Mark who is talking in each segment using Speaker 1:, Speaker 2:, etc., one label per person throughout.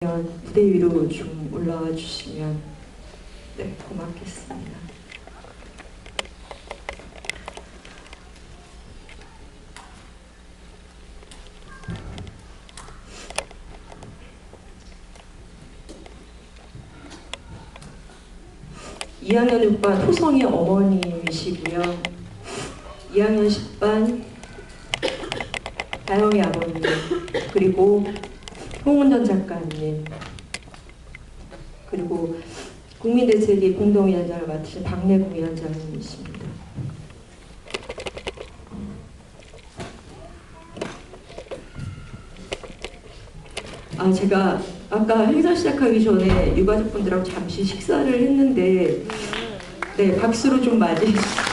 Speaker 1: 무대 위로 좀 올라와 주시면 고맙겠습니다. (2학년 6반) 호성의 어머님이시고요. 2학년 10반 다영의 아버님, 그리고 홍은전 작가님, 그리고 국민대책위 공동위원장을 맡으신 박래국 위원장님이십니다. 제가 아까 행사 시작하기 전에 유가족분들하고 잠시 식사를 했는데 박수로 좀 맞이해 주세요.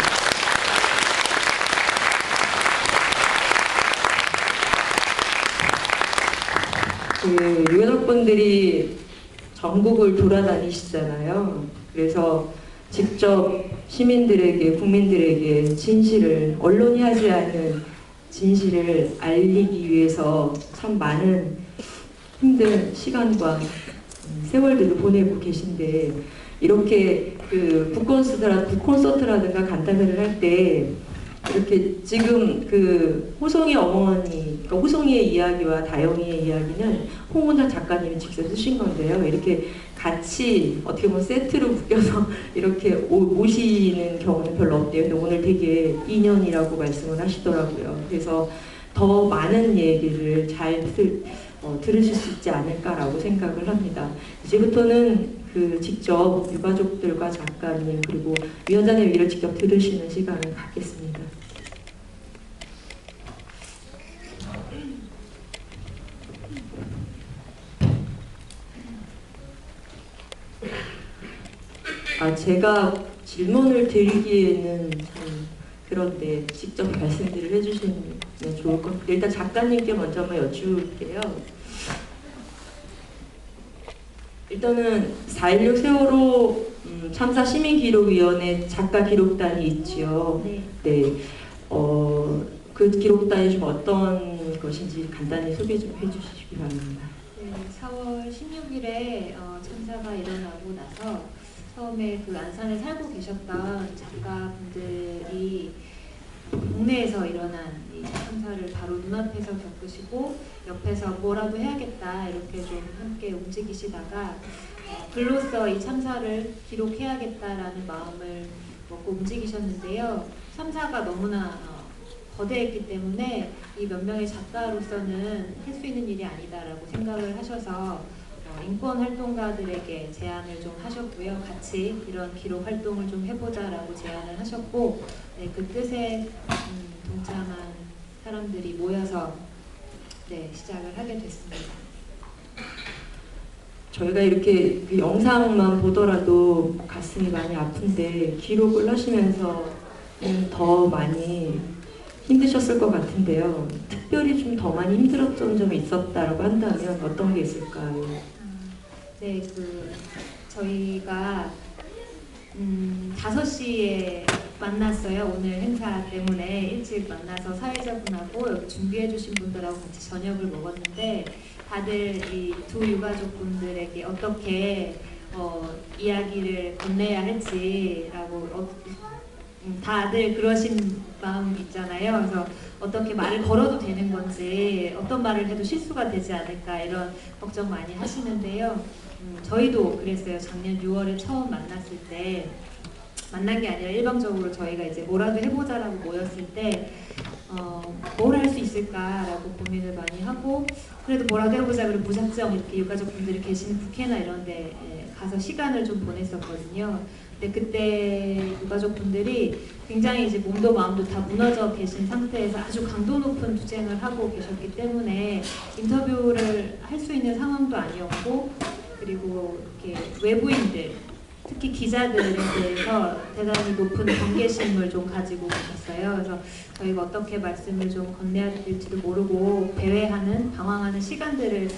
Speaker 1: 유가족분들이 전국을 돌아다니시잖아요. 그래서 직접 시민들에게, 국민들에게 진실을, 언론이 하지 않은 진실을 알리기 위해서 참 많은 힘든 시간과 세월들을 보내고 계신데, 이렇게 북콘서트라든가 간담회를 할 때 이렇게 지금 호성의 어머니, 그러니까 호성이의 이야기와 다영이의 이야기는 홍은전 작가님이 직접 쓰신 건데요. 이렇게 같이 어떻게 보면 세트로 묶여서 이렇게 오시는 경우는 별로 없대요. 근데 오늘 되게 인연이라고 말씀을 하시더라고요. 그래서 더 많은 얘기를 잘 들으실 수 있지 않을까라고 생각을 합니다. 이제부터는 직접 유가족들과 작가님 그리고 위원장의 얘기를 직접 들으시는 시간을 갖겠습니다. 제가 질문을 드리기에는 참 그런데 직접 말씀들을 해주시면 좋을 것 같아요. 일단 작가님께 먼저 한번 여쭈을게요. 일단은 4.16 세월호 참사 시민기록위원회 작가 기록단이 있지요. 네. 그 기록단이 좀 어떤 것인지 간단히 소개 좀 해주시기 바랍니다.
Speaker 2: 네, 4월 16일에 참사가 일어나고 나서 처음에 안산에 살고 계셨던 작가분들이 국내에서 일어난 이 참사를 바로 눈앞에서 겪으시고 옆에서 뭐라도 해야겠다 이렇게 좀 함께 움직이시다가 글로써 이 참사를 기록해야겠다라는 마음을 먹고 움직이셨는데요. 참사가 너무나 거대했기 때문에 이 몇 명의 작가로서는 할 수 있는 일이 아니다라고 생각을 하셔서 인권 활동가들에게 제안을 좀 하셨고요. 같이 이런 기록 활동을 좀 해보자라고 제안을 하셨고, 그 뜻에 동참한 사람들이 모여서 시작을 하게 됐습니다.
Speaker 1: 저희가 이렇게 영상만 보더라도 가슴이 많이 아픈데 기록을 하시면서 더 많이 힘드셨을 것 같은데요. 특별히 좀 더 많이 힘들었던 점이 있었다라고 한다면 어떤 게 있을까요?
Speaker 2: 네, 저희가 5시에 만났어요. 오늘 행사 때문에 일찍 만나서 사회자분하고 여기 준비해 주신 분들하고 같이 저녁을 먹었는데 다들 이 두 유가족분들에게 어떻게 이야기를 건네야 할지라고 다들 그러신 마음 있잖아요. 그래서 어떻게 말을 걸어도 되는 건지 어떤 말을 해도 실수가 되지 않을까 이런 걱정 많이 하시는데요. 저희도 그랬어요. 작년 6월에 처음 만났을 때 만난 게 아니라 일방적으로 저희가 이제 뭐라도 해보자라고 모였을 때 뭘 할 수 있을까라고 고민을 많이 하고 그래도 뭐라도 해보자 그리고 무작정 이렇게 유가족분들이 계시는 국회나 이런 데 가서 시간을 좀 보냈었거든요. 근데 그때 유가족분들이 굉장히 이제 몸도 마음도 다 무너져 계신 상태에서 아주 강도 높은 투쟁을 하고 계셨기 때문에 인터뷰를 할 수 있는 상황도 아니었고 그리고 이렇게 외부인들 특히 기자들에 대해서 대단히 높은 경계심을 좀 가지고 계셨어요. 그래서 저희가 어떻게 말씀을 좀 건네야 될지도 모르고 배회하는, 방황하는 시간들을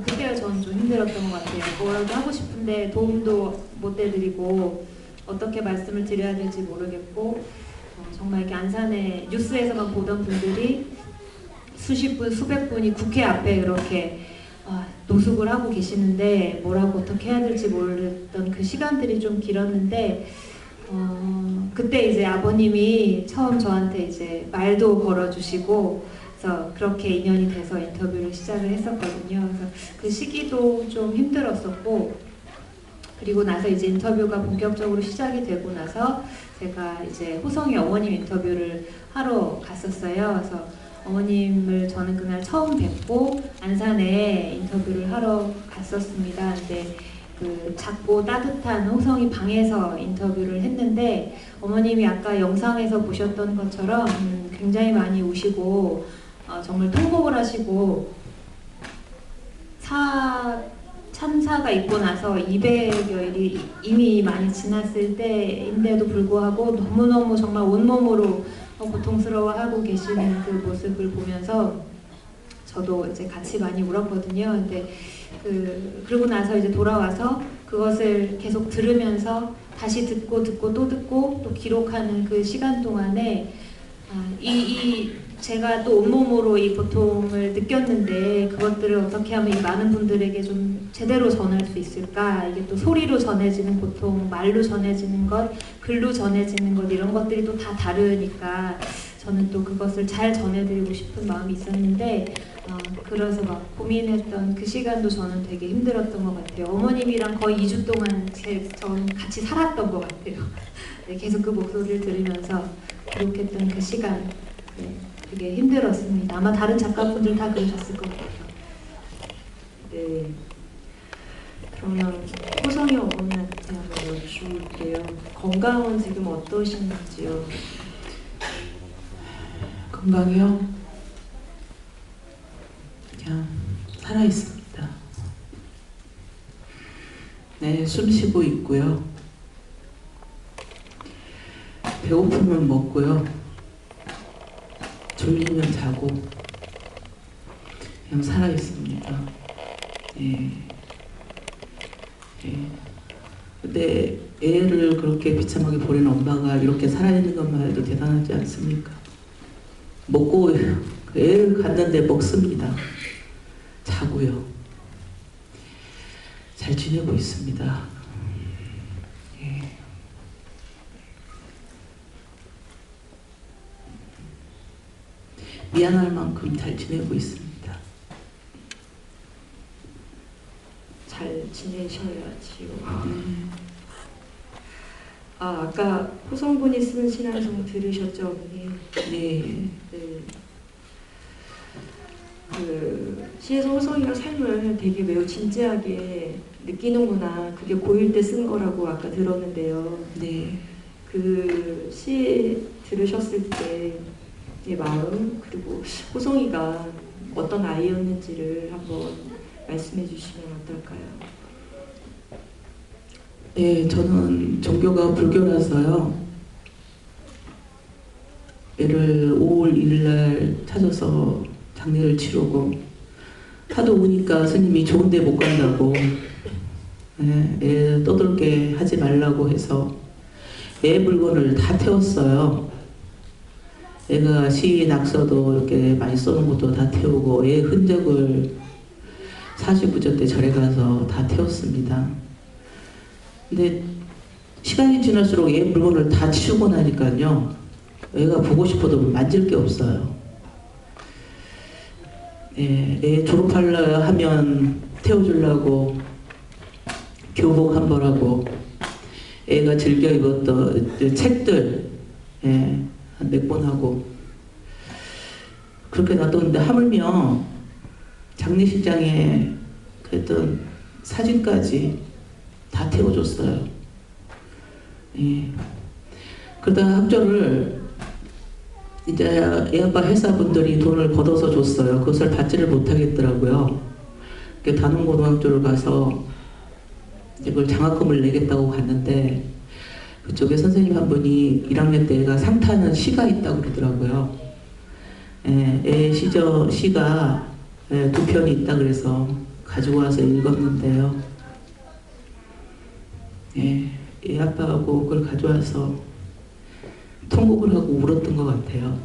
Speaker 2: 그때가 저는 좀 힘들었던 것 같아요. 뭐라도 하고 싶은데 도움도 못 해드리고 어떻게 말씀을 드려야 될지 모르겠고 정말 이렇게 안산에 뉴스에서만 보던 분들이 수십 분, 수백 분이 국회 앞에 이렇게 노숙을 하고 계시는데 뭐라고 어떻게 해야 될지 모르던 그 시간들이 좀 길었는데 그때 이제 아버님이 처음 저한테 이제 말도 걸어주시고 그래서 그렇게 인연이 돼서 인터뷰를 시작을 했었거든요. 그래서 그 시기도 좀 힘들었었고 그리고 나서 이제 인터뷰가 본격적으로 시작이 되고 나서 제가 이제 호성이 어머님 인터뷰를 하러 갔었어요. 그래서 어머님을 저는 그날 처음 뵙고 안산에 인터뷰를 하러 갔었습니다. 근데 그 작고 따뜻한 호성이 방에서 인터뷰를 했는데 어머님이 아까 영상에서 보셨던 것처럼 굉장히 많이 우시고 정말 통곡을 하시고 참사가 있고 나서 200여일이 이미 많이 지났을 때인데도 불구하고 너무너무 정말 온몸으로 고통스러워하고 계시는 그 모습을 보면서 저도 이제 같이 많이 울었거든요. 근데 그러고 나서 이제 돌아와서 그것을 계속 들으면서 다시 듣고 또 기록하는 그 시간 동안에 제가 또 온몸으로 이 고통을 느꼈는데 그것들을 어떻게 하면 이 많은 분들에게 좀 제대로 전할 수 있을까? 이게 또 소리로 전해지는 고통, 말로 전해지는 것, 글로 전해지는 것 이런 것들이 또 다 다르니까 저는 또 그것을 잘 전해드리고 싶은 마음이 있었는데 그래서 막 고민했던 그 시간도 저는 되게 힘들었던 것 같아요. 어머님이랑 거의 2주 동안 저는 같이 살았던 것 같아요. 네, 계속 그 목소리를 들으면서 기록했던 그 시간 네, 되게 힘들었습니다. 아마 다른 작가분들 다 그러셨을 것 같아요.
Speaker 1: 네. 그러면 호성이 어머니한테 한번 여쭈볼게요. 건강은 지금 어떠신지요?
Speaker 3: 건강이요? 그냥 살아있습니다. 네, 숨 쉬고 있고요. 배고프면 먹고요. 졸리면 자고 그냥 살아있습니다. 예. 예. 근데 애를 그렇게 비참하게 버리는 엄마가 이렇게 살아있는 것만 해도 대단하지 않습니까? 먹고 애를 갖는데 먹습니다. 자고요. 잘 지내고 있습니다. 예. 미안할 만큼 잘 지내고 있습니다.
Speaker 1: 잘 지내셔야지요. 아까 호성분이 쓴 신앙송 들으셨죠, 어머니?
Speaker 3: 네.
Speaker 1: 네. 그 시에서 호성이가 삶을 되게 매우 진지하게 느끼는구나. 그게 고1 때 쓴 거라고 아까 들었는데요.
Speaker 3: 네.
Speaker 1: 그 시 들으셨을 때의 마음 그리고 호성이가 어떤 아이였는지를 한번 말씀해 주시면 어떨까요?
Speaker 3: 네, 저는 종교가 불교라서요. 애를 5월 1일 날 찾아서 장례를 치르고 하도 우니까 스님이 좋은 데 못 간다고 애 떠들게 하지 말라고 해서 애 물건을 다 태웠어요. 애가 시 낙서도 이렇게 많이 써놓은 것도 다 태우고 애 흔적을 49조 때 절에 가서 다 태웠습니다. 근데 시간이 지날수록 애 물건을 다 치우고 나니까요. 애가 보고 싶어도 만질 게 없어요. 애 졸업하려 하면 태워주려고 교복 한 벌 하고 애가 즐겨 입었던 책들 한 몇 권 하고 그렇게 놔뒀는데 하물며 장례식장에 그랬던 사진까지 다 태워줬어요. 그러다가 합조를 이제 애아빠 회사분들이 돈을 걷어서 줬어요. 그것을 받지를 못하겠더라고요. 단원고등학교를 가서 이걸 장학금을 내겠다고 갔는데 그쪽에 선생님 한 분이 1학년 때 애가 상타는 시가 있다고 그러더라고요. 애 시가 2편이 있다 그래서 가지고 와서 읽었는데요. 애 아빠하고 그걸 가져와서 통곡을 하고 울었던 것 같아요.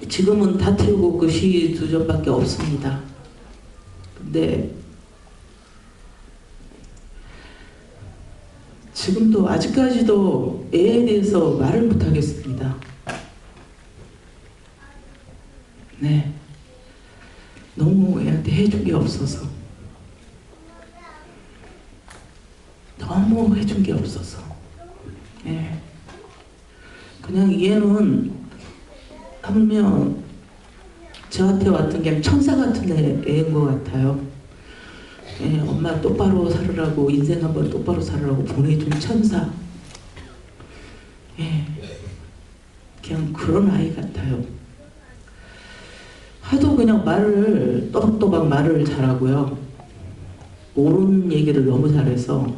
Speaker 3: 지금은 다 태우고 그 시 두 점밖에 없습니다. 근데 지금도 아직까지도 애에 대해서 말을 못하겠습니다. 네, 너무 애한테 해준 게 없어서, 너무 해준 게 없어서, 네. 그냥 얘는 하물며 저한테 왔던 게 천사 같은 애인 것 같아요. 예, 엄마 똑바로 살으라고, 인생 한번 똑바로 살으라고 보내준 천사. 예, 그냥 그런 아이 같아요. 하도 그냥 말을 또박또박 말을 잘하고요. 옳은 얘기를 너무 잘해서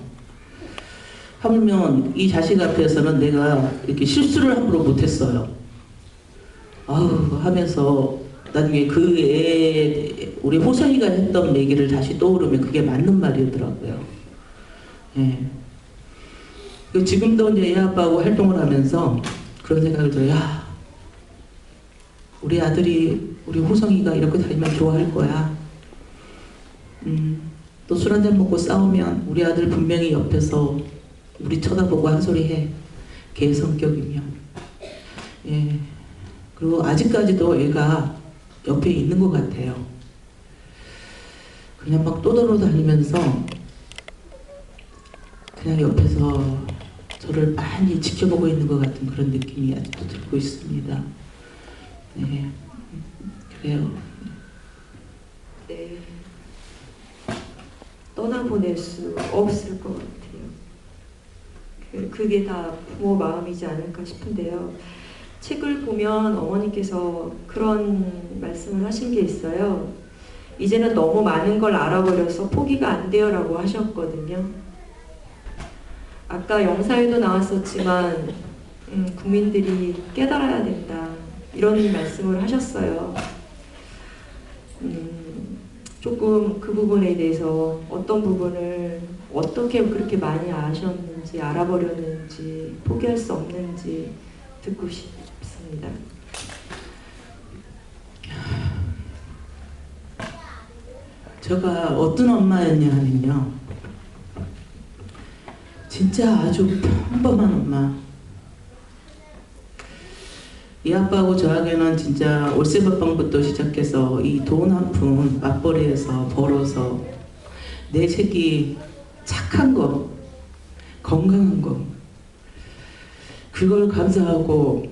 Speaker 3: 하물며 이 자식 앞에서는 내가 이렇게 실수를 함부로 못했어요. 아우 하면서 나중에 그 애, 우리 호성이가 했던 얘기를 다시 떠오르면 그게 맞는 말이더라고요. 예. 지금도 이제 애 아빠하고 활동을 하면서 그런 생각을 들어요. 야, 우리 아들이, 우리 호성이가 이렇게 다니면 좋아할 거야. 또 술 한잔 먹고 싸우면 우리 아들 분명히 옆에서 우리 쳐다보고 한 소리 해. 걔 성격이면. 예. 그리고 아직까지도 애가 옆에 있는 것 같아요. 그냥 막 떠돌아다니면서 그냥 옆에서 저를 많이 지켜보고 있는 것 같은 그런 느낌이 아직도 들고 있습니다. 네, 그래요.
Speaker 1: 네, 떠나보낼 수 없을 것 같아요. 그게 다 부모 마음이지 않을까 싶은데요. 책을 보면 어머니께서 그런 말씀을 하신 게 있어요. 이제는 너무 많은 걸 알아버려서 포기가 안 돼요 라고 하셨거든요. 아까 영사에도 나왔었지만 국민들이 깨달아야 된다 이런 말씀을 하셨어요. 조금 그 부분에 대해서 어떤 부분을 어떻게 그렇게 많이 아셨는지, 알아버렸는지, 포기할 수 없는지 듣고 싶습니다.
Speaker 3: 제가 어떤 엄마였냐 하면요, 진짜 아주 평범한 엄마. 이 아빠하고 저에게는 진짜 올세번방부터 시작해서 이 돈 한 푼 맞벌이해서 벌어서 내 새끼 착한 거, 건강한 거, 그걸 감사하고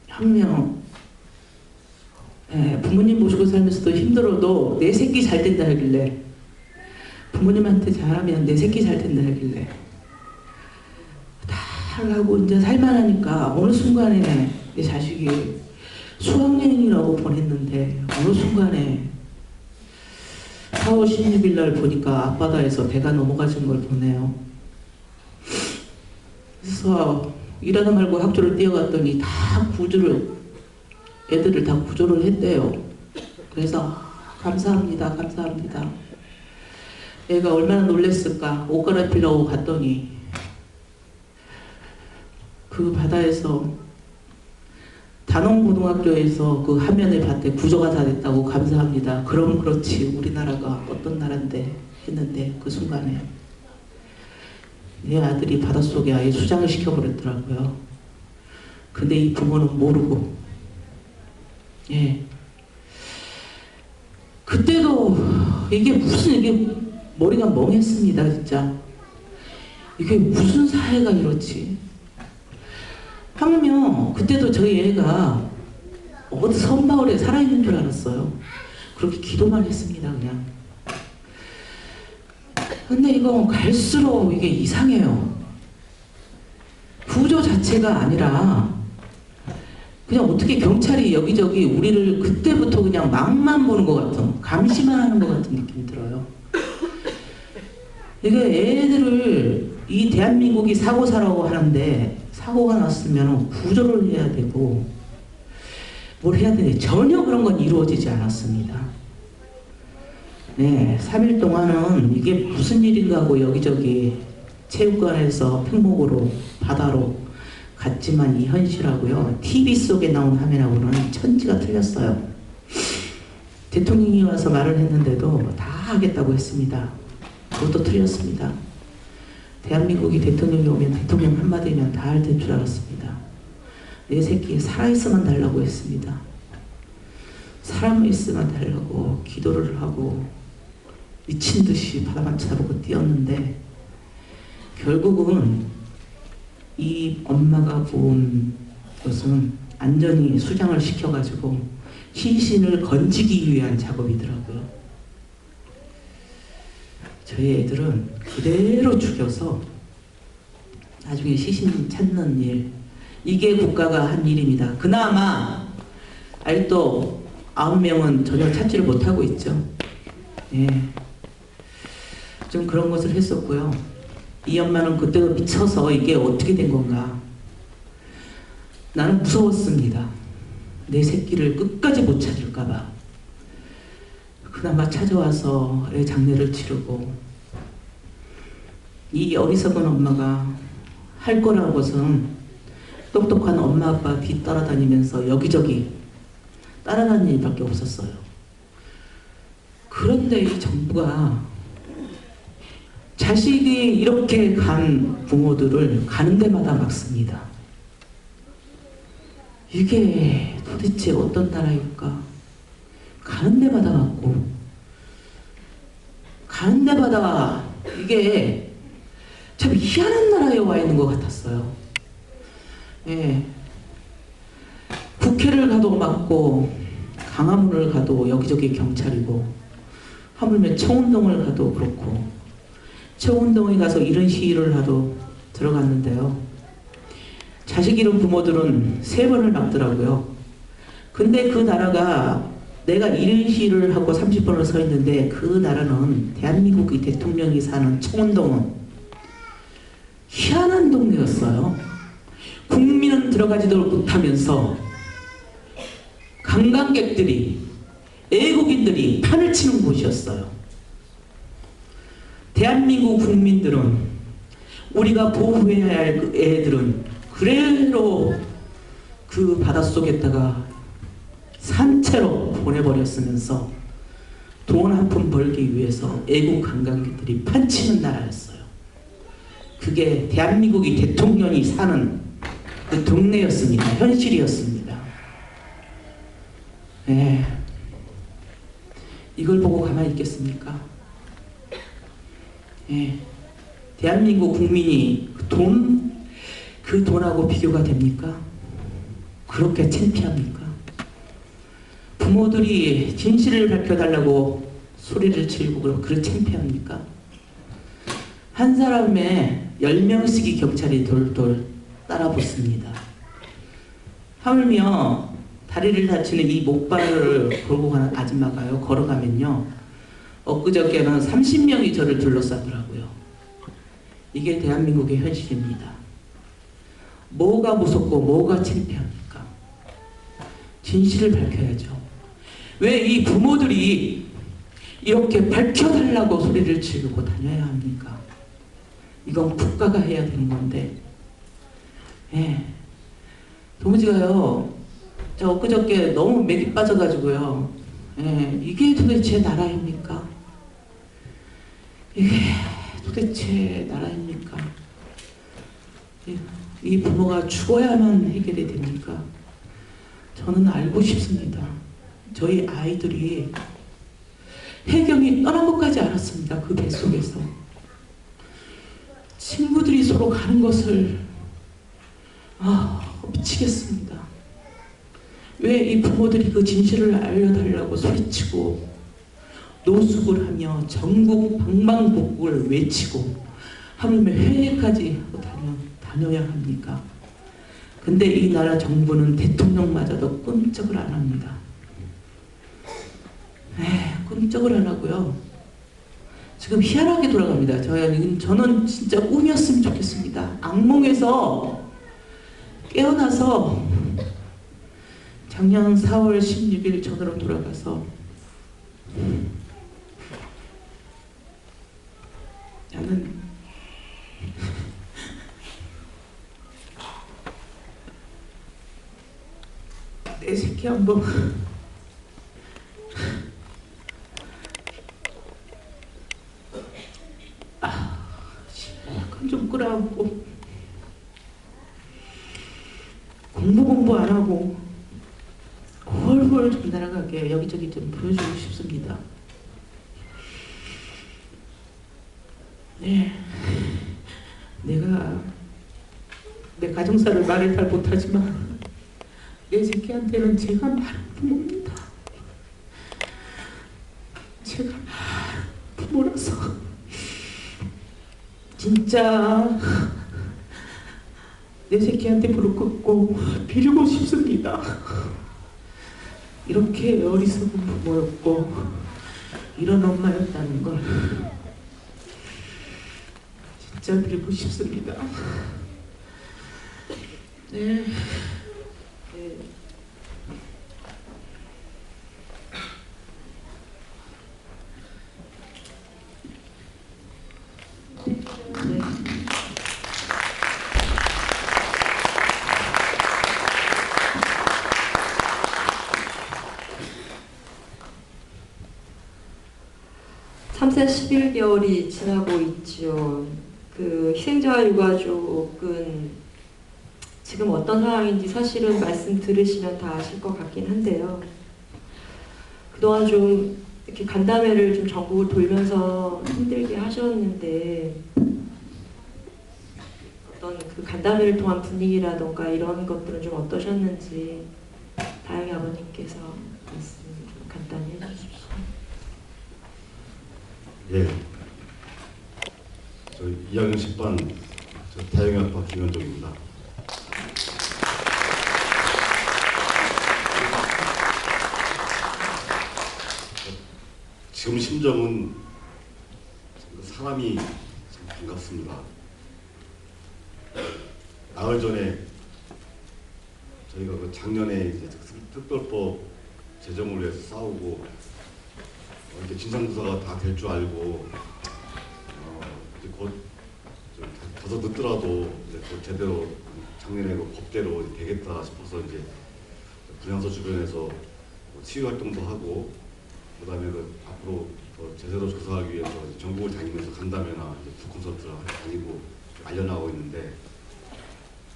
Speaker 3: 한 명, 부모님 모시고 살면서도 힘들어도 내 새끼 잘 된다 하길래, 부모님한테 잘하면 내 새끼 잘 된다 하길래 다 하고 이제 살만하니까 어느 순간에 내 자식이 수학여행이라고 보냈는데 어느 순간에 4월 16일 날 보니까 앞바다에서 배가 넘어가신 걸 보네요. 그래서 일하다 말고 학교를 뛰어갔더니 다 구조를, 애들을 다 구조를 했대요. 그래서 감사합니다, 감사합니다. 애가 얼마나 놀랬을까. 옷 갈아입히려고 갔더니 그 바다에서 단원고등학교에서 그 화면을 봤대. 구조가 다 됐다고 감사합니다. 그럼 그렇지 우리나라가 어떤 나라인데 했는데 그 순간에 내 아들이 바닷속에 아예 수장을 시켜버렸더라고요. 근데 이 부모는 모르고, 예. 그때도 이게 머리가 멍했습니다, 진짜. 이게 무슨 사회가 이렇지? 하물며 그때도 저희 애가 어디 섬마을에 살아있는 줄 알았어요. 그렇게 기도만 했습니다, 그냥. 근데 이거 갈수록 이게 이상해요. 구조 자체가 아니라 그냥 어떻게 경찰이 여기저기 우리를 그때부터 그냥 막만 보는 것 같은, 감시만 하는 것 같은 느낌이 들어요. 이게 애들을, 이 대한민국이 사고사라고 하는데 사고가 났으면 구조를 해야 되고 뭘 해야 되는데 전혀 그런 건 이루어지지 않았습니다. 네, 3일 동안은 이게 무슨 일인가 하고 여기저기 체육관에서 팽목으로 바다로 같지만 이 현실하고요, TV 속에 나온 화면하고는 천지가 틀렸어요. 대통령이 와서 말을 했는데도 다 하겠다고 했습니다. 그것도 틀렸습니다. 대한민국이 대통령이 오면 대통령 한마디면 다 할 줄 알았습니다. 내 새끼 살아있으면 달라고 했습니다. 살아있으면 달라고 기도를 하고 미친 듯이 바다만 쳐다보고 뛰었는데, 결국은 이 엄마가 본 것은 안전히 수장을 시켜가지고 시신을 건지기 위한 작업이더라고요. 저희 애들은 그대로 죽여서 나중에 시신 찾는 일, 이게 국가가 한 일입니다. 그나마 아직도 9명은 전혀 찾지를 못하고 있죠. 예. 좀 그런 것을 했었고요. 이 엄마는 그때도 미쳐서 이게 어떻게 된 건가. 나는 무서웠습니다. 내 새끼를 끝까지 못 찾을까봐. 그나마 찾아와서 애 장례를 치르고, 이 어리석은 엄마가 할 거라고선 똑똑한 엄마 아빠 뒤 따라다니면서 여기저기 따라다니는 일밖에 없었어요. 그런데 이 정부가 자식이 이렇게 간 부모들을 가는 데마다 막습니다. 이게 도대체 어떤 나라일까? 가는 데마다 막고, 가는 데마다 이게 참 희한한 나라에 와 있는 것 같았어요. 예. 국회를 가도 막고, 강화문을 가도 여기저기 경찰이고, 하물며 청운동을 가도 그렇고, 청운동에 가서 이런 시위를 하러 들어갔는데요. 자식 잃은 부모들은 3번을 막더라고요. 근데 그 나라가, 내가 이런 시위를 하고 30번을 서 있는데, 그 나라는 대한민국의 대통령이 사는 청운동은 희한한 동네였어요. 국민은 들어가지도 못하면서 관광객들이, 애국인들이 판을 치는 곳이었어요. 대한민국 국민들은, 우리가 보호해야 할 그 애들은 그대로 그 바닷속에다가 산채로 보내버렸으면서 돈 한 푼 벌기 위해서 애국 관광객들이 판치는 나라였어요. 그게 대한민국이 대통령이 사는 그 동네였습니다. 현실이었습니다. 네. 이걸 보고 가만히 있겠습니까? 네. 대한민국 국민이 그 돈하고 비교가 됩니까? 그렇게 창피합니까? 부모들이 진실을 밝혀달라고 소리를 지르고 그렇게 창피합니까? 한 사람에 10명씩이 경찰이 돌돌 따라붙습니다. 하물며 다리를 다치는 이 목발을 걸고 가는 아줌마가요, 걸어가면요, 엊그저께는 30명이 저를 둘러싸더라고요. 이게 대한민국의 현실입니다. 뭐가 무섭고 뭐가 창피합니까? 진실을 밝혀야죠. 왜 이 부모들이 이렇게 밝혀달라고 소리를 지르고 다녀야 합니까? 이건 국가가 해야 되는 건데. 예. 도무지가요, 저 엊그저께 너무 맥이 빠져가지고요, 예, 이게 도대체 나라입니까? 이게 도대체 나라입니까? 이 부모가 죽어야만 해결이 됩니까? 저는 알고 싶습니다. 저희 아이들이 해경이 떠난 것까지 알았습니다. 그 뱃속에서. 친구들이 서로 가는 것을 미치겠습니다. 왜 이 부모들이 그 진실을 알려달라고 소리치고 노숙을 하며 전국 방방곡곡을 외치고 하물며 해외까지 다녀야 합니까? 근데 이 나라 정부는 대통령마저도 끔찍을 안 합니다. 끔찍을 안 하고요. 지금 희한하게 돌아갑니다. 저는 진짜 꿈이었으면 좋겠습니다. 악몽에서 깨어나서 작년 4월 16일 전으로 돌아가서 나는 내 새끼 한번 약간 좀 끌어안고 공부 안 하고 홀홀 좀 날아가게 여기저기 좀 보여주고 싶습니다. 네, 내가 내 가정사를 말을 잘 못하지만 내 새끼한테는 제가 말은 부모입니다. 제가 부모라서 진짜 내 새끼한테 무릎 꿇고 빌고 싶습니다. 이렇게 어리석은 부모였고 이런 엄마였다는 걸 진짜 빌고 싶습니다. 네.
Speaker 1: 네. 네. 참사 11개월이 지나고 있죠. 그 희생자 유가족은 지금 어떤 상황인지 사실은 말씀 들으시면 다 아실 것 같긴 한데요. 그동안 좀 이렇게 간담회를 좀 전국을 돌면서 힘들게 하셨는데 어떤 그 간담회를 통한 분위기라던가 이런 것들은 좀 어떠셨는지 다영이 아버님께서 말씀 좀 간단히 해주십시오.
Speaker 4: 예. 저 2학년 10반 다영이 아빠 김현종입니다. 지금 심정은 사람이 참 반갑습니다. 나흘 전에 저희가 그 작년에 이제 특별법 제정을 위해서 싸우고 이제 진상조사가 다 될 줄 알고 이제 곧 더서 늦더라도 이제 곧 제대로 작년에 그 법대로 되겠다 싶어서 이제 분향소 주변에서 치유 활동도 하고 그다음에 그 앞으로 더 제대로 조사하기 위해서 전국을 다니면서 간담회나 북 콘서트를 다니고 알려나가고 있는데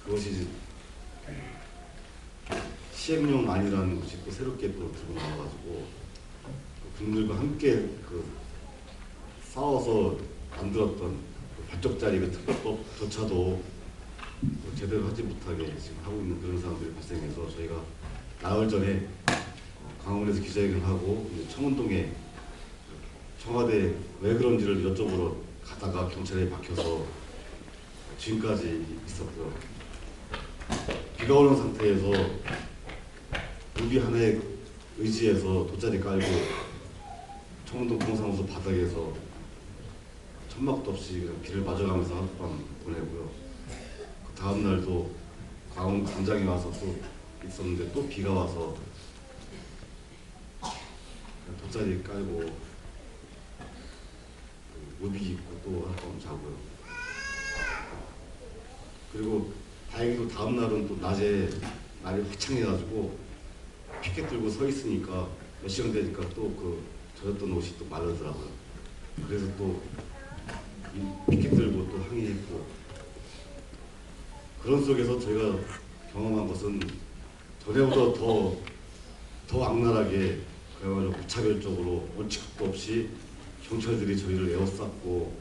Speaker 4: 그것이 이제 시행령안이라는 것이 또 새롭게 또 들고 나와가지고 국민들과 함께 그 싸워서 만들었던 그 발족자리 그 특별법조차도 제대로 하지 못하게 지금 하고 있는 그런 상황들이 발생해서 저희가 나흘 전에 강원에서 기자회견을 하고 청운동에 청와대 왜 그런지를 여쭤보러 가다가 경찰에 박혀서 지금까지 있었고요. 비가 오는 상태에서 우비 하나에 의지해서 돗자리 깔고 청운동 공사무소 바닥에서 천막도 없이 그냥 비를 맞아가면서 하룻밤 보내고요. 그 다음 날도 강원 광장에 와서 또 있었는데 또 비가 와서 돗자리 깔고 우비 입고 또 하룻밤 자고요. 그리고 다행히도 다음 날은 또 낮에 날이 화창해가지고 피켓 들고 서 있으니까 몇 시간 되니까 또 그 젖었던 옷이 또 마르더라고요. 그래서 또 피켓 들고 또 항의했고 그런 속에서 저희가 경험한 것은 전에보다 더 악랄하게 그야말로 무차별적으로 원칙도 없이 경찰들이 저희를 에워쌌고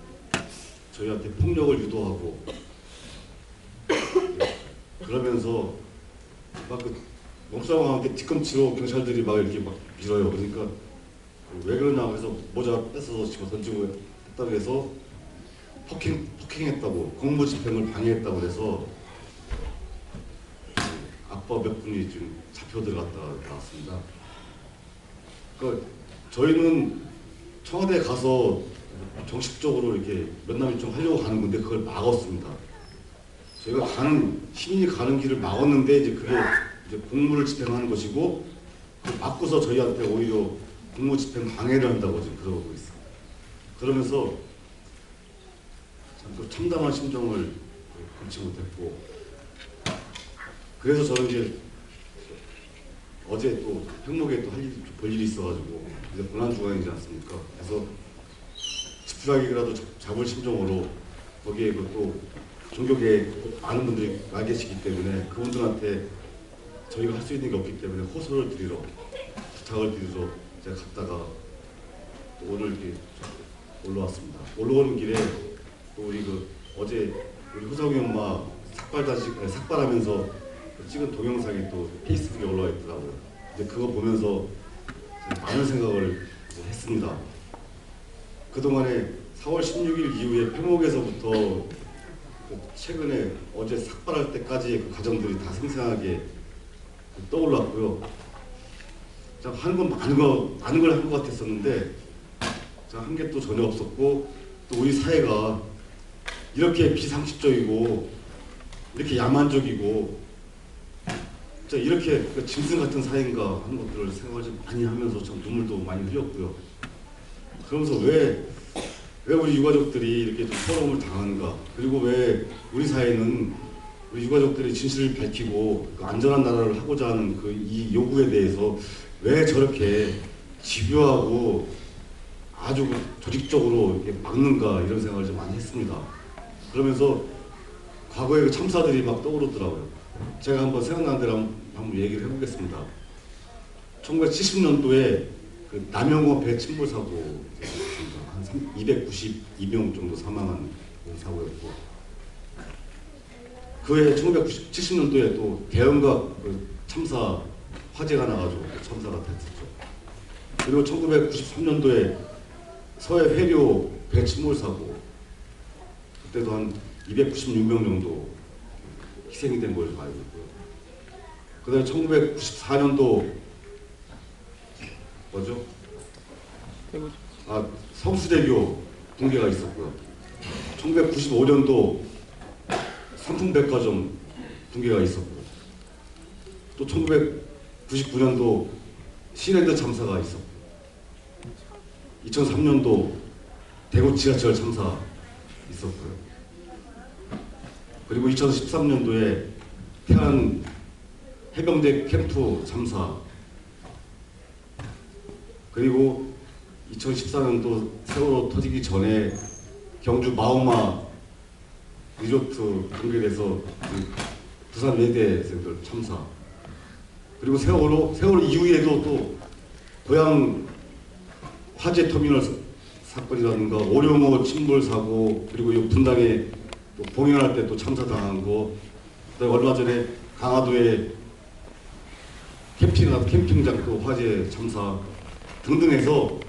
Speaker 4: 저희한테 폭력을 유도하고 그러면서 막 그 몸싸움하는데 뒤꿈치로 경찰들이 막 이렇게 막 밀어요. 그러니까 왜 그러냐 해서 모자 뺏어서 집어 던지고 했다고 해서 폭행했다고 공무집행을 방해했다고 해서 아빠 몇 분이 지금 잡혀 들어갔다 나왔습니다. 그러니까 저희는 청와대에 가서 정식적으로 이렇게 면담 일정 하려고 가는 건데 그걸 막았습니다. 저희가 시민이 가는 길을 막았는데 이제 그게 이제 공무를 집행하는 것이고 막고서 저희한테 오히려 공무 집행 방해를 한다고 지금 그러고 있습니다. 그러면서 참 그 참담한 심정을 금치 못했고 그래서 저는 이제 어제 또 행목에 또 볼 일이 있어가지고 이제 고난주간이지 않습니까? 그래서 집중하기라도 잡을 심정으로 거기에 또 종교계에 많은 분들이 와 계시기 때문에 그분들한테 저희가 할 수 있는 게 없기 때문에 호소를 드리러 부탁을 드리러 제가 갔다가 또 오늘 이렇게 올라왔습니다. 올라오는 길에 또 우리 어제 우리 호성이 엄마 삭발하면서 찍은 동영상이 또 페이스북에 올라와 있더라고요. 이제 그거 보면서 많은 생각을 했습니다. 그동안에 4월 16일 이후에 표목에서부터 최근에 어제 삭발할 때까지의 그 과정들이 다 생생하게 떠올랐고요. 참 하는 건 많은 걸 한 것 같았었는데 한 게 또 전혀 없었고 또 우리 사회가 이렇게 비상식적이고 이렇게 야만적이고 이렇게 짐승 같은 사회인가 하는 것들을 생각을 좀 많이 하면서 참 눈물도 많이 흘렸고요. 그러면서 왜 우리 유가족들이 이렇게 좀 서러움을 당하는가, 그리고 왜 우리 사회는 우리 유가족들이 진실을 밝히고 그 안전한 나라를 하고자 하는 이 요구에 대해서 왜 저렇게 집요하고 아주 조직적으로 이렇게 막는가, 이런 생각을 좀 많이 했습니다. 그러면서 과거의 그 참사들이 막 떠오르더라고요. 제가 한번 생각나는 대로 한번 얘기를 해보겠습니다. 1970년도에 그 남영호 배 침몰 사고 있었습니다. 한 292명 정도 사망한 사고였고, 그해 1970년도에 또 대형각 그 참사 화재가 나가지고 참사가 됐었죠. 그리고 1993년도에 서해 회료 배 침몰 사고, 그때도 한 296명 정도 희생이 된 걸로 알고 있고요. 그 다음에 1994년도 뭐죠? 성수대교 붕괴가 있었고요. 1995년도 삼풍백화점 붕괴가 있었고요. 또 1999년도 시랜드 참사가 있었고요. 2003년도 대구 지하철 참사 있었고요. 그리고 2013년도에 태안 해병대 캠프 참사, 그리고 2014년도 세월호 터지기 전에 경주 마우마 리조트 붕괴돼서 부산 외대생들 참사, 그리고 세월호 이후에도 또 고향 화재 터미널 사건이라든가 오룡호 침몰 사고, 그리고 이 분당에 또 봉행할 때 또 참사당한 거, 그다음에 얼마 전에 강화도에 캠핑장 또 화재 참사 등등 해서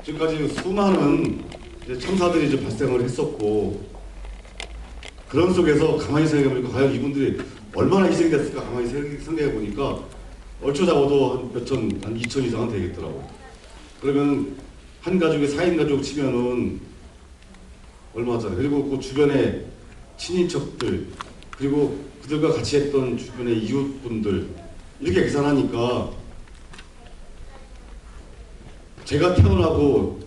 Speaker 4: 지금까지 수많은 참사들이 이제 발생을 했었고, 그런 속에서 가만히 생각해보니까 과연 이분들이 얼마나 희생이 됐을까 가만히 생각해보니까 얼추 잡아도 한 2천 이상은 되겠더라고요. 그러면 한 가족에 4인 가족 치면은 얼마잖아요. 그리고 그 주변에 친인척들, 그리고 그들과 같이 했던 주변의 이웃분들, 이렇게 계산하니까 제가 태어나고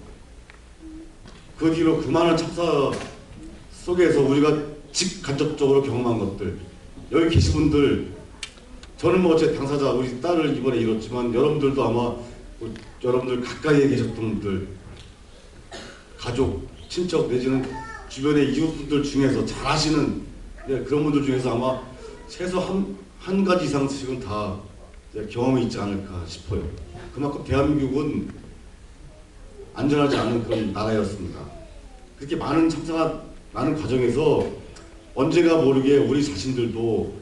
Speaker 4: 그 뒤로 그 많은 참사 속에서 우리가 직간접적으로 경험한 것들, 여기 계신 분들, 저는 뭐 제 당사자 우리 딸을 이번에 잃었지만 여러분들도 아마 여러분들 가까이에 계셨던 분들, 가족, 친척 내지는 주변의 이웃분들 중에서 잘 아시는 그런 분들 중에서 아마 최소 한 가지 이상씩은 다 경험이 있지 않을까 싶어요. 그만큼 대한민국은 안전하지 않은 그런 나라였습니다. 그렇게 많은 참사가 많은 과정에서 언젠가 모르게 우리 자신들도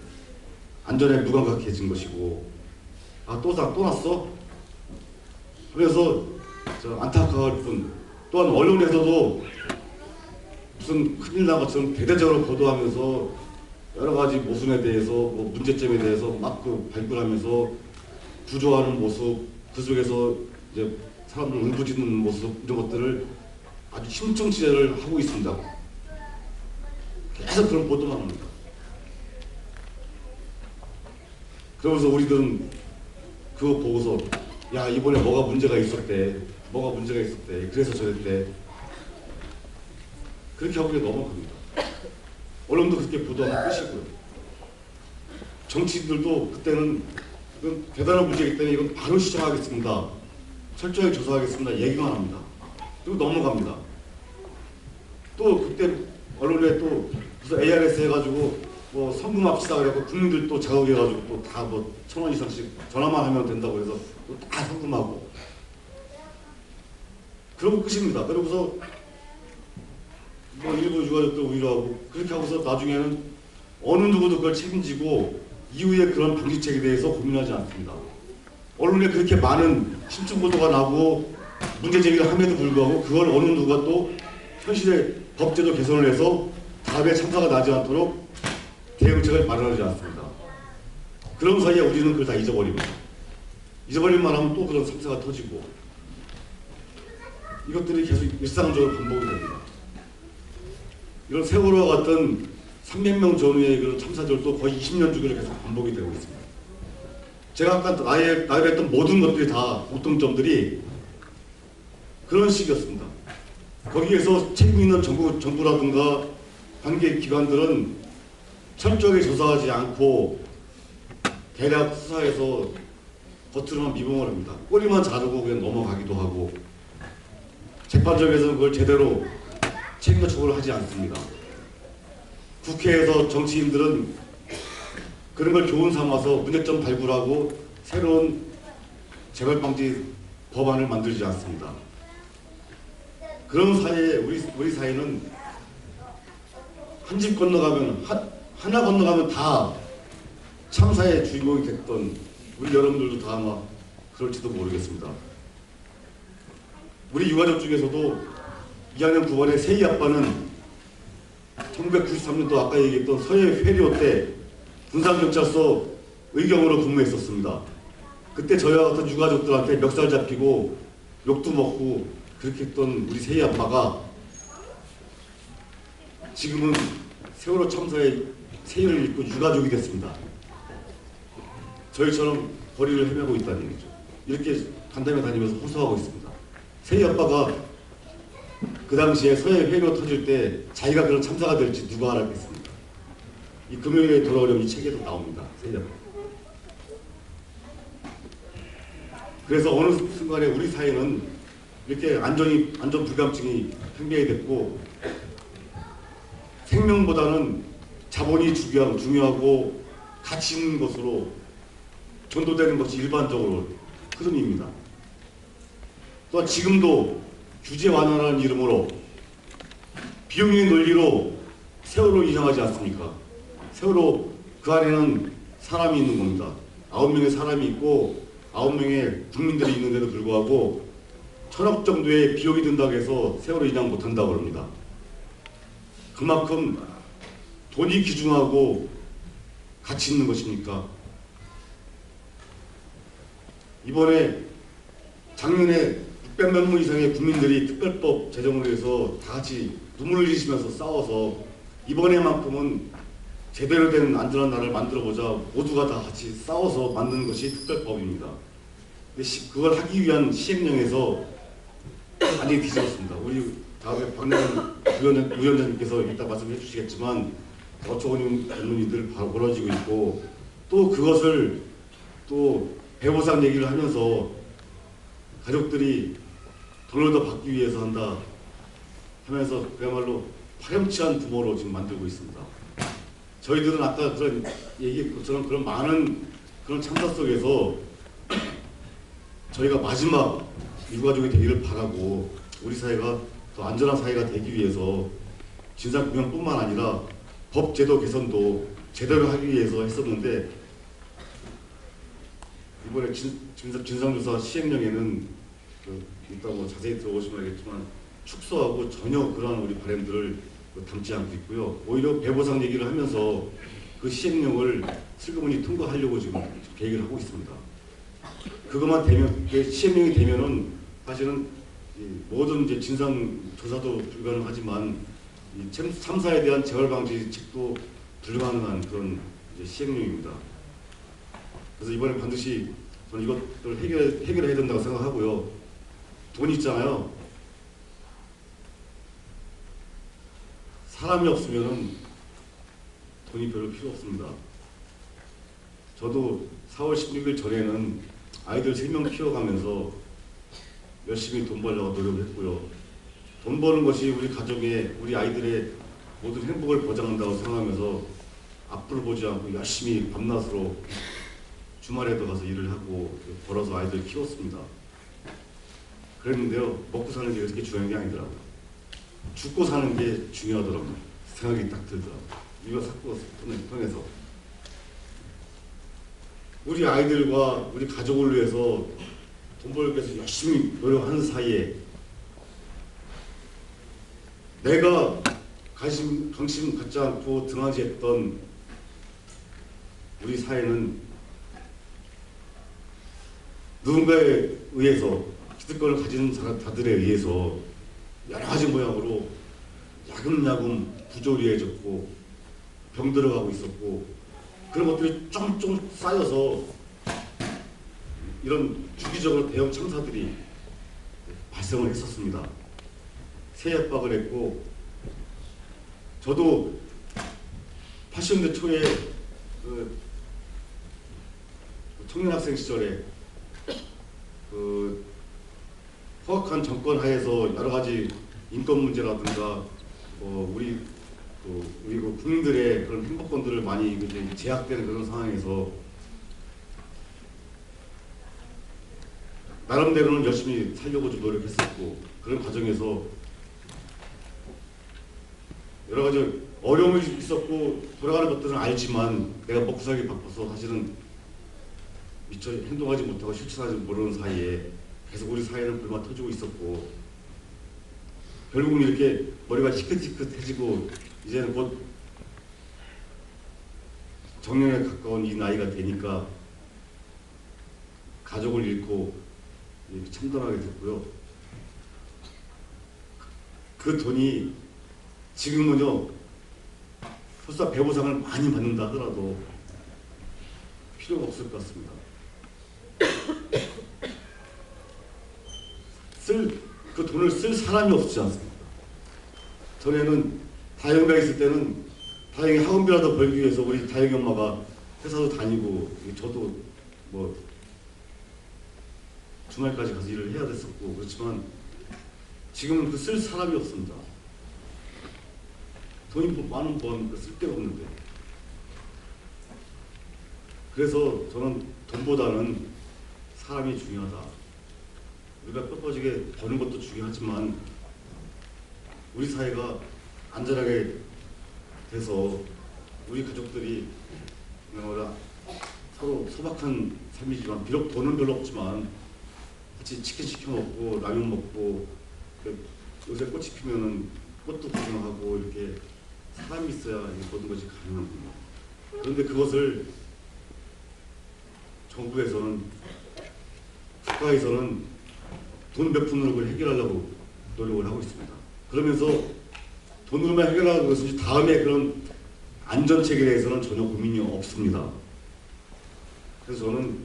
Speaker 4: 안전에 무감각해진 것이고, 또 났어? 그래서 안타까울 뿐, 또한 언론에서도 무슨 큰일 난 것처럼 대대적으로 보도하면서 여러 가지 모순에 대해서, 뭐 문제점에 대해서 막 발굴하면서 구조하는 모습, 그 속에서 이제 사람들 울부짖는 모습, 이런 것들을 아주 심층 취재를 하고 있습니다. 계속 그런 보도만 합니다. 그러면서 우리들은 그거 보고서 야, 이번에 뭐가 문제가 있었대, 그래서 저랬대, 그렇게 하고 넘어갑니다. 언론도 그렇게 보도하면 끝이고요. 정치인들도 그때는 이건 대단한 문제이기 때문에 이건 바로 시정하겠습니다. 철저하게 조사하겠습니다. 얘기만 합니다. 그리고 넘어갑니다. 또 그때 언론에 또 무슨 ARS 해가지고 뭐 성금합시다 그래갖고 국민들 또 자극해가지고 또 다 뭐 1,000원 이상씩 전화만 하면 된다고 해서 또 다 성금하고 그러고 끝입니다. 그러고서 뭐 일부 유가족들 위로하고 그렇게 하고서 나중에는 어느 누구도 그걸 책임지고 이후에 그런 방지책에 대해서 고민하지 않습니다. 언론에 그렇게 많은 심층 보도가 나고 문제 제기를 함에도 불구하고 그걸 어느 누가 또 현실의 법제도 개선을 해서 다음에 참사가 나지 않도록 대응책을 마련하지 않습니다. 그런 사이에 우리는 그걸 다 잊어버립니다. 잊어버릴만 하면 또 그런 참사가 터지고 이것들이 계속 일상적으로 반복이 됩니다. 이런 세월호와 같은 300명 전후의 그런 참사들도 거의 20년 주기로 계속 반복이 되고 있습니다. 제가 아까 나열했던 모든 것들이 다 공통점들이 그런 식이었습니다. 거기에서 책임 있는 정부라든가 관계 기관들은 철저하게 조사하지 않고 대략 수사해서 겉으로만 미봉을 합니다. 꼬리만 자르고 그냥 넘어가기도 하고 재판정에서는 그걸 제대로 책임과 처벌을 하지 않습니다. 국회에서 정치인들은 그런 걸 교훈 삼아서 문제점 발굴하고 새로운 재발방지 법안을 만들지 않습니다. 그런 사이에 우리 사회는 한 집 건너가면 하나 건너가면 다 참사의 주인공이 됐던 우리 여러분들도 다 아마 그럴지도 모르겠습니다. 우리 유가족 중에서도 2학년 9반의 세희 아빠는 1993년도 아까 얘기했던 서해 회리호 때 군산경찰서 의경으로 근무했었습니다. 그때 저희와 같은 유가족들한테 멱살 잡히고 욕도 먹고 그렇게 했던 우리 세희 아빠가 지금은 세월호 참사의 세일을 잊고 유가족이 됐습니다. 저희처럼 거리를 헤매고 있다는 얘기죠. 이렇게 간담회 다니면서 호소하고 있습니다. 세희 아빠가 그 당시에 서해 회로 터질 때 자기가 그런 참사가 될지 누가 알았겠습니까? 이 금요일에 돌아오려면 이 책에도 나옵니다. 세희 아빠. 그래서 어느 순간에 우리 사회는 이렇게 안전 불감증이 팽배히 됐고 생명보다는 자본이 중요하고 가치 있는 것으로 전도되는 것이 일반적으로 흐름입니다. 또한 지금도 규제 완화라는 이름으로 비용의 논리로 세월호 인정하지 않습니까? 세월호 그 안에는 사람이 있는 겁니다. 9명의 사람이 있고 9명의 국민들이 있는데도 불구하고 1,000억 정도의 비용이 든다고 해서 세월호 인정 못한다고 합니다. 그만큼 돈이 귀중하고 가치 있는 것입니까? 이번에 작년에 600만 명 이상의 국민들이 특별법 제정을 위해서 다 같이 눈물을 흘리시면서 싸워서 이번에만큼은 제대로 된 안전한 나라를 만들어보자 모두가 다 같이 싸워서 만든 것이 특별법입니다. 근데 그걸 하기 위한 시행령에서 많이 뒤집었습니다. 우리 다음에 박래관 위원장님께서 이따 말씀해 주시겠지만 어처구니 없는 일들 바로 벌어지고 있고 또 그것을 또 배보상 얘기를 하면서 가족들이 돈을 더 받기 위해서 한다 하면서 그야말로 파렴치한 부모로 지금 만들고 있습니다. 저희들은 아까 그런 얘기한 것처럼 그런 많은 그런 참사 속에서 저희가 마지막 유가족이 되기를 바라고 우리 사회가 더 안전한 사회가 되기 위해서 진상규명뿐만 아니라 법 제도 개선도 제대로 하기 위해서 했었는데 이번에 진상조사 시행령에는 있다고 자세히 들어보시면 알겠지만 축소하고 전혀 그러한 우리 바람들을 담지 않고 있고요. 오히려 배보상 얘기를 하면서 그 시행령을 슬그머니 통과하려고 지금 계획을 하고 있습니다. 그것만 되면, 시행령이 되면은 사실은 모든 이제 진상조사도 불가능하지만 이 참사에 대한 재발방지책도 불가능한 그런 이제 시행령입니다. 그래서 이번에 반드시 저는 이것을 해결해야 된다고 생각하고요. 돈 있잖아요. 사람이 없으면 돈이 별로 필요 없습니다. 저도 4월 16일 전에는 아이들 3명 키워가면서 열심히 돈 벌려고 노력을 했고요. 돈 버는 것이 우리 가정의, 우리 아이들의 모든 행복을 보장한다고 생각하면서 앞으로 보지 않고 열심히 밤낮으로 주말에도 가서 일을 하고 벌어서 아이들 키웠습니다. 그랬는데요, 먹고 사는 게 그렇게 중요한 게 아니더라고요. 죽고 사는 게 중요하더라고요. 생각이 딱 들더라고요. 이거 사건을 통해서 우리 아이들과 우리 가족을 위해서 돈 벌기 위해서 열심히 노력하는 사이에 내가 관심 갖지 않고 등한시했던 우리 사회는 누군가에 의해서 기득권을 가진 자들에 의해서 여러 가지 모양으로 야금야금 부조리해졌고 병들어가고 있었고, 그런 것들이 쫑쫑 쌓여서 이런 주기적으로 대형 참사들이 발생을 했었습니다. 새해 압박을 했고, 저도 80년대 초에 그 청년 학생 시절에 그 허악한 정권 하에서 여러 가지 인권 문제라든가 우리 그 국민들의 그런 행복권들을 많이 제약되는 그런 상황에서 나름대로는 열심히 살려고 좀 노력했었고, 그런 과정에서 여러 가지 어려움이 있었고 돌아가는 것들은 알지만 내가 먹고 살기 바빠서 사실은 미처 행동하지 못하고 실천하지 모르는 사이에 계속 우리 사회는 불만 터지고 있었고, 결국은 이렇게 머리가 희끗희끗해지고 이제는 곧 정년에 가까운 이 나이가 되니까 가족을 잃고 참담하게 됐고요. 그 돈이 지금은요, 설사 배보상을 많이 받는다 하더라도 필요가 없을 것 같습니다. 그 돈을 쓸 사람이 없지 않습니까? 전에는 다영이가 있을 때는 다영이 학원비라도 벌기 위해서 우리 다영이 엄마가 회사도 다니고 저도 뭐 주말까지 가서 일을 해야 됐었고, 그렇지만 지금은 그 쓸 사람이 없습니다. 돈이 많은 번 쓸 데가 없는데. 그래서 저는 돈보다는 사람이 중요하다. 우리가 뼈빠지게 버는 것도 중요하지만 우리 사회가 안전하게 돼서 우리 가족들이 서로 소박한 삶이지만, 비록 돈은 별로 없지만 같이 치킨 시켜 먹고 라면 먹고, 요새 꽃이 피면은 꽃도 구경하고 이렇게 사람이 있어야 모든 것이 가능합니다. 그런데 그것을 정부에서는, 국가에서는 돈 몇 푼으로 해결하려고 노력을 하고 있습니다. 그러면서 돈으로만 해결하는 것이지 다음에 그런 안전책에 대해서는 전혀 고민이 없습니다. 그래서 저는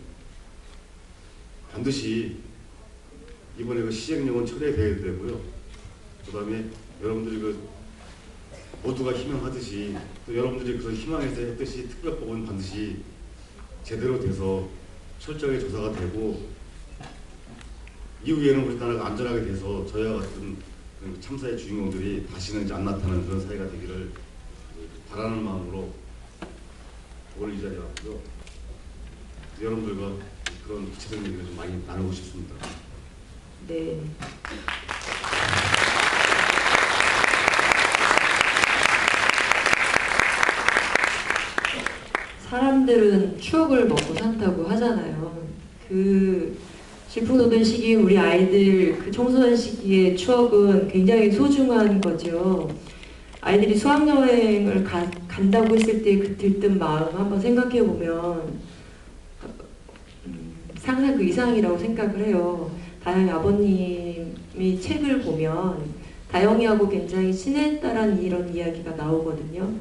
Speaker 4: 반드시 이번에 그 시행령은 철회돼야 되고요. 그 다음에 여러분들이 모두가 희망하듯이, 또 여러분들이 그 희망에서 했듯이 특별법은 반드시 제대로 돼서 철저하게 조사가 되고, 이후에는 우리나라가 안전하게 돼서 저희와 같은 참사의 주인공들이 다시는 이제 안 나타나는 그런 사회가 되기를 바라는 마음으로 오늘 이 자리에 왔고요. 여러분들과 그런 구체적인 얘기를 좀 많이 나누고 싶습니다.
Speaker 1: 네. 사람들은 추억을 먹고 산다고 하잖아요. 그 질풍노도의 시기에 우리 아이들 그 청소년 시기의 추억은 굉장히 소중한 거죠. 아이들이 수학여행을 간다고 했을 때 그 들뜬 마음 한번 생각해 보면 상상 그 이상이라고 생각을 해요. 다영이 아버님이 책을 보면 다영이하고 굉장히 친했다라는 이런 이야기가 나오거든요.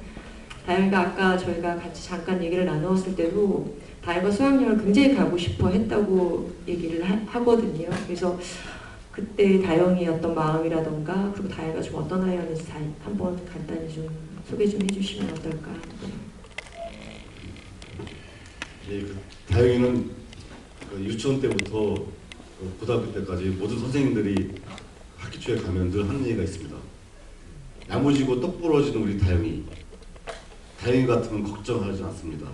Speaker 1: 다영이가 아까 저희가 같이 잠깐 얘기를 나누었을 때도 다영이가 수학여행을 굉장히 가고 싶어 했다고 얘기를 하거든요. 그래서 그때 다영이의 어떤 마음이라던가, 그리고 다영이가 좀 어떤 아이였는지 한번 간단히 좀 소개 좀 해주시면 어떨까.
Speaker 4: 예, 다영이는 유치원 때부터 고등학교 때까지 모든 선생님들이 학기 초에 가면 늘 하는 얘기가 있습니다. 야무지고 똑 부러지는 우리 다영이. 다영이 같으면 걱정하지 않습니다.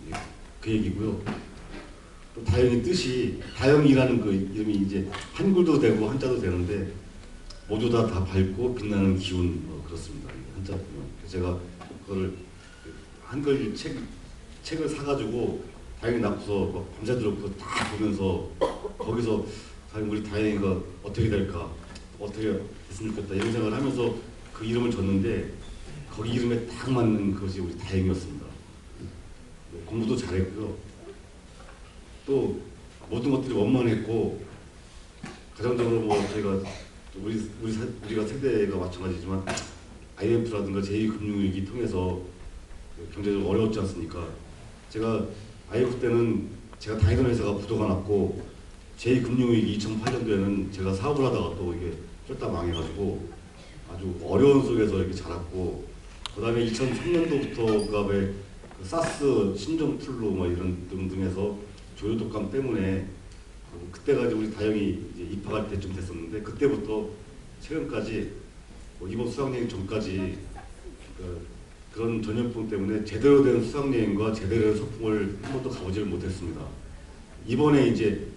Speaker 4: 예, 그 얘기고요. 또 다영이 뜻이 다영이라는 그 이름이 이제 한글도 되고 한자도 되는데 모두 다 밝고 빛나는 기운 그렇습니다. 한자 보면 제가 그거를 한글 책을 사가지고 다영이 낳고서 밤새도록 그거 다 보면서 거기서 우리 다영이가 어떻게 될까 어떻게 됐으면 좋겠다 이런 생각을 하면서 그 이름을 줬는데 거기 이름에 딱 맞는 것이 우리 다영이었습니다. 공부도 잘했고요. 또 모든 것들이 원만했고 가정적으로 뭐 저희가 우리가 세대가 마찬가지지만 IMF라든가 제2금융위기 통해서 경제적으로 어려웠지 않습니까? 제가 IMF 때는 제가 다니던 회사가 부도가 났고 제2금융위기 2008년도에는 제가 사업을 하다가 또 이게 쫄딱 망해가지고 아주 어려운 속에서 이렇게 자랐고 그 다음에 2003년도부터가 왜 사스 신종플루 뭐 이런 등등해서 조류독감 때문에 그때가 이제 우리 다영이 이제 입학할 때쯤 됐었는데 그때부터 최근까지 이번 수학여행 전까지 그런 전염병 때문에 제대로 된 수학여행과 제대로 된 소풍을 한 번도 가보지를 못했습니다. 이번에 이제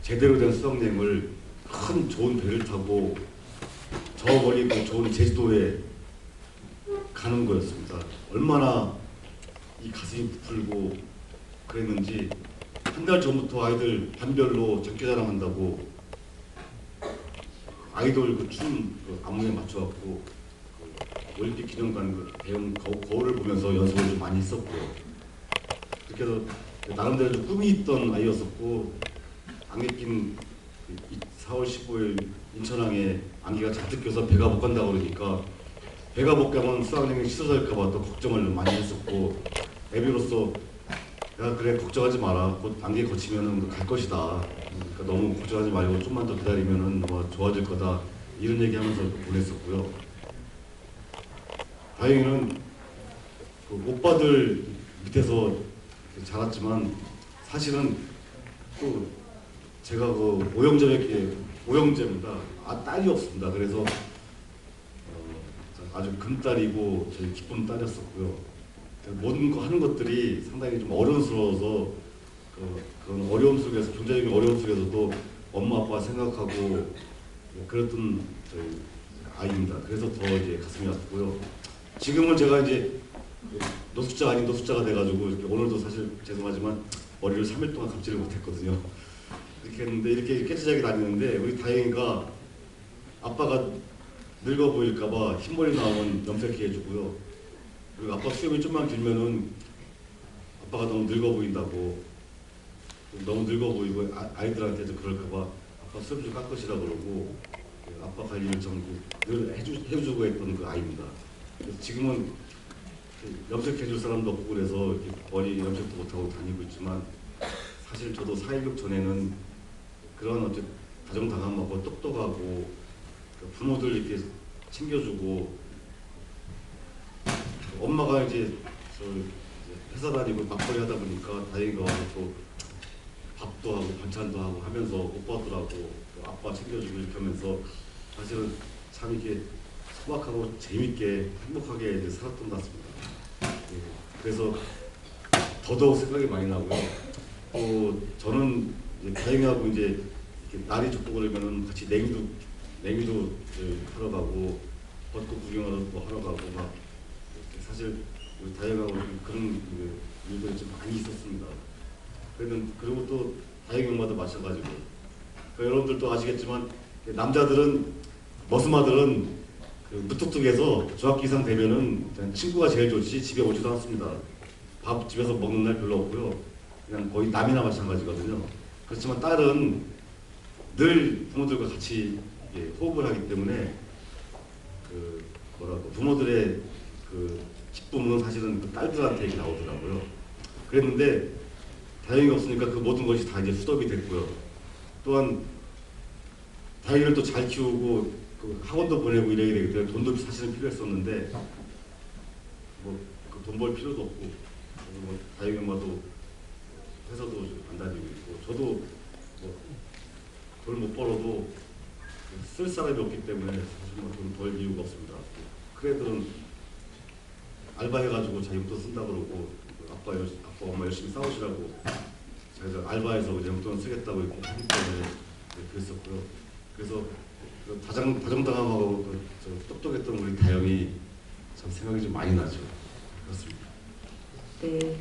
Speaker 4: 제대로 된 수학여행을 큰 좋은 배를 타고 저 멀리 그 좋은 제주도에 가는 거였습니다. 얼마나 이 가슴이 부풀고 그랬는지 한 달 전부터 아이들 반별로 장기자랑한다고 아이돌 그 춤 안무에 맞춰갖고 올림픽 기념관 대형 거울을 보면서 연습을 좀 많이 했었고요. 그렇게 해서 나름대로 좀 꿈이 있던 아이였었고 안개 낀 4월 15일 인천항에 안개가 잔뜩 껴서 배가 못 간다고 그러니까 배가 못 가면 수학여행이 취소될까봐 또 걱정을 많이 했었고 애비로서 야 그래 걱정하지 마라 곧 안개 거치면은 갈 것이다 그러니까 너무 걱정하지 말고 좀만 더 기다리면은 뭐 좋아질 거다 이런 얘기하면서 보냈었고요. 다행히는 그 오빠들 밑에서 자랐지만 사실은 또 제가 그 오형제입니다. 딸이 없습니다. 그래서 아주 금딸이고 저희 기쁜 딸이었었고요. 모든 거 하는 것들이 상당히 좀 어려움스러워서 그런 어려움 속에서 경제적인 어려움 속에서도 엄마 아빠 생각하고 그랬던 저희 아이입니다. 그래서 더 이제 가슴이 아프고요. 지금은 제가 이제 노숙자 아닌 노숙자가 돼가지고 이렇게 오늘도 사실 죄송하지만 머리를 3일 동안 감지를 못했거든요. 이렇게 했는데 이렇게 깨끗하게 다니는데 우리 다행이가 아빠가 늙어 보일까봐 흰머리 나오면 염색해 해주고요. 그리고 아빠 수염이 좀만 길면은 아빠가 너무 늙어 보인다고 너무 늙어 보이고 아이들한테도 그럴까봐 아빠 수염 좀 깎으시라 그러고 아빠 관리를 좀 늘 해주고 했던 그 아이입니다. 그래서 지금은 염색해줄 사람도 없고 그래서 머리 염색도 못하고 다니고 있지만 사실 저도 4.16 전에는 그런 어째 다정다감하고 똑똑하고 부모들 이렇게 챙겨주고 엄마가 이제 회사 다니고 막걸리 하다 보니까 다행히가 와서 또 밥도 하고 반찬도 하고 하면서 오빠들하고 또 아빠 챙겨주고 이렇게 하면서 사실은 참 이렇게 소박하고 재밌게 행복하게 이제 살았던 것 같습니다. 예, 그래서 더더욱 생각이 많이 나고요. 또 저는 다행하고 이제 날이 좋고 그러면은 같이 냉이도 하러 가고 벚꽃 구경하러 또 하러 가고 막 사실 우리 다행하고 그런 일들이 좀 많이 있었습니다. 그리고 또 다행 엄마도 마찬가지고 여러분들도 아시겠지만 남자들은 머스마들은 무뚝뚝해서 중학교 이상 되면은 친구가 제일 좋지 집에 오지도 않습니다. 밥 집에서 먹는 날 별로 없고요. 그냥 거의 남이나 마찬가지거든요. 그렇지만 딸은 늘 부모들과 같이 호흡을 하기 때문에 부모들의 기쁨은 사실은 딸들한테 얘기 나오더라고요. 그랬는데 다행히 없으니까 그 모든 것이 다 이제 수dob이 됐고요. 또한 다행히를 또 잘 키우고 학원도 보내고 이래야 되기 때문에 돈도 사실은 필요했었는데 뭐 돈 벌 필요도 없고 그래서 뭐 다영이 엄마도 회사도 안 다니고 있고 저도 뭐 돈 못 벌어도 쓸 사람이 없기 때문에 사실 뭐 돈 벌 이유가 없습니다. 큰 애들은 알바해가지고 자기 용돈 쓴다 그러고 아빠 엄마 열심히 싸우시라고 자기가 알바해서 이제 용돈 쓰겠다고 이렇게 하기 때문에 그랬었고요. 그래서 그 다정다감하고 똑똑했던 우리 다영이 참 생각이 좀 많이 나죠. 그렇습니다.
Speaker 1: 네.